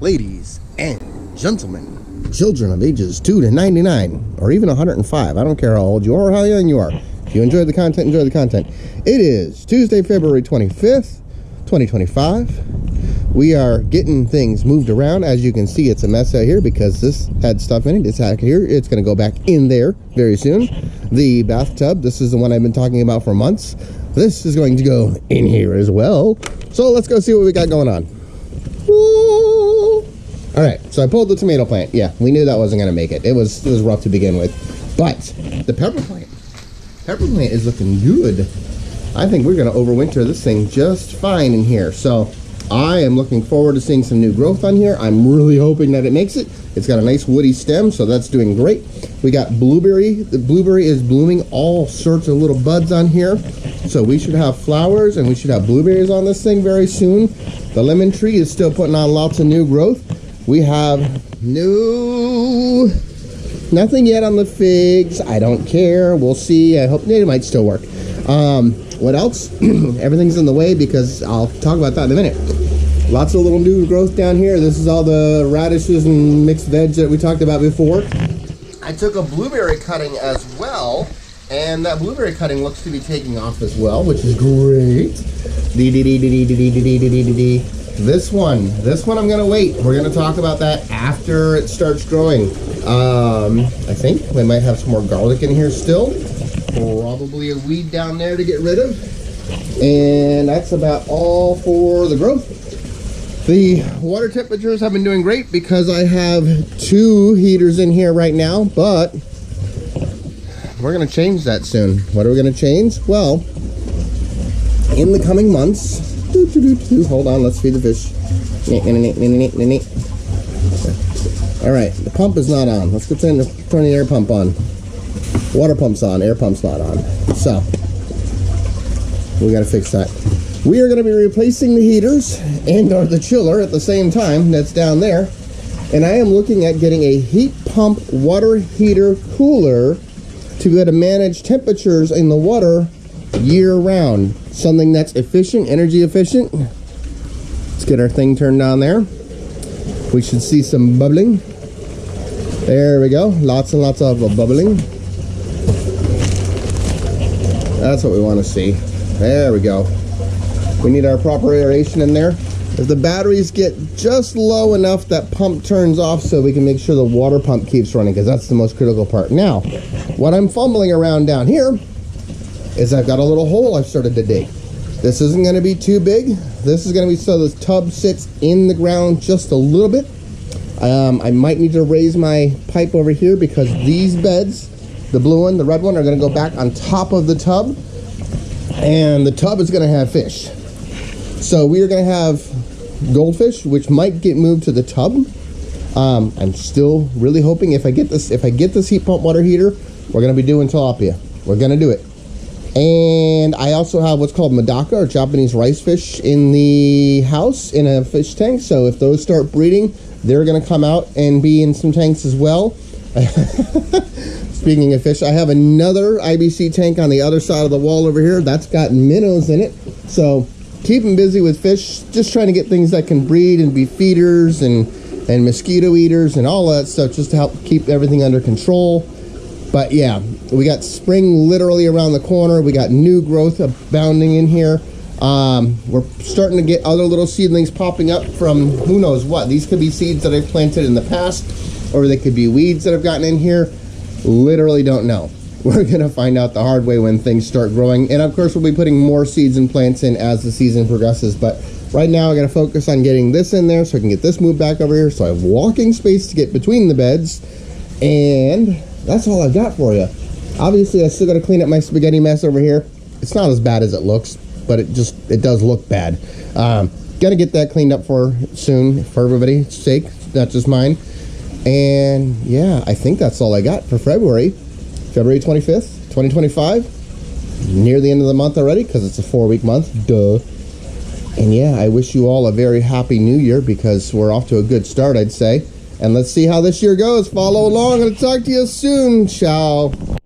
Ladies and gentlemen, children of ages 2 to 99, or even 105, I don't care how old you are or how young you are. If you enjoy the content, enjoy the content. It is Tuesday, February 25th, 2025. We are getting things moved around. As you can see, it's a mess out here because this had stuff in it. It's out here. It's going to go back in there very soon. The bathtub, this is the one I've been talking about for months. This is going to go in here as well. So let's go see what we got going on. Woo! All right, so I pulled the tomato plant. Yeah, we knew that wasn't going to make it. It was rough to begin with. But the pepper plant is looking good. I think we're going to overwinter this thing just fine in here. So I am looking forward to seeing some new growth on here. I'm really hoping that it makes it. It's got a nice woody stem, so that's doing great. We got blueberry. The blueberry is blooming all sorts of little buds on here. So we should have flowers and we should have blueberries on this thing very soon. The lemon tree is still putting on lots of new growth. We have nothing yet on the figs. I don't care. We'll see. I hope it might still work. What else? Everything's in the way because I'll talk about that in a minute. Lots of little new growth down here. This is all the radishes and mixed veg that we talked about before. I took a blueberry cutting as well, and that blueberry cutting looks to be taking off as well, which is great. This one I'm gonna wait. We're gonna talk about that after it starts growing. I think we might have some more garlic in here still. Probably a weed down there to get rid of. And that's about all for the growth. The water temperatures have been doing great because I have 2 heaters in here right now, but we're gonna change that soon. What are we gonna change? Well, in the coming months, hold on, let's feed the fish. All right, the pump is not on. Let's go turn the air pump on. Water pump's on, air pump's not on. So, we gotta fix that. We are gonna be replacing the heaters and or the chiller at the same time that's down there. And I am looking at getting a heat pump water heater cooler to be able to manage temperatures in the water year round. Something that's efficient, energy efficient. Let's get our thing turned on there. We should see some bubbling. There we go. Lots and lots of bubbling. That's what we want to see. There we go. We need our proper aeration in there. If the batteries get just low enough, that pump turns off so we can make sure the water pump keeps running, because that's the most critical part. Now, what I'm fumbling around down here is I've got a little hole I've started to dig. This isn't going to be too big. This is going to be so the tub sits in the ground just a little bit. I might need to raise my pipe over here because these beds, the blue one, the red one, are going to go back on top of the tub, and the tub is going to have fish. So we are going to have goldfish, which might get moved to the tub. I'm still really hoping if I get this heat pump water heater, we're going to be doing tilapia. We're going to do it. And I also have what's called Medaka, or Japanese rice fish, in the house in a fish tank. So if those start breeding, they're going to come out and be in some tanks as well. Speaking of fish, I have another IBC tank on the other side of the wall over here. That's got minnows in it. So keep them busy with fish, just trying to get things that can breed and be feeders and mosquito eaters and all that stuff, just to help keep everything under control. But yeah, we got spring literally around the corner. We got new growth abounding in here. We're starting to get other little seedlings popping up from who knows what. These could be seeds that I've planted in the past, or they could be weeds that have gotten in here. Literally don't know. We're gonna find out the hard way when things start growing. And of course, we'll be putting more seeds and plants in as the season progresses. But right now, I gotta focus on getting this in there so I can get this moved back over here, so I have walking space to get between the beds. And that's all I've got for you. Obviously, I still got to clean up my spaghetti mess over here. It's not as bad as it looks, but it does look bad. Gonna get that cleaned up for soon for everybody's sake, not just mine. And yeah, I think that's all I got for February 25th, 2025. Near the end of the month already, because it's a 4-week month. Duh. And yeah, I wish you all a very happy new year, because we're off to a good start, I'd say. And let's see how this year goes. Follow along. I'll talk to you soon. Ciao.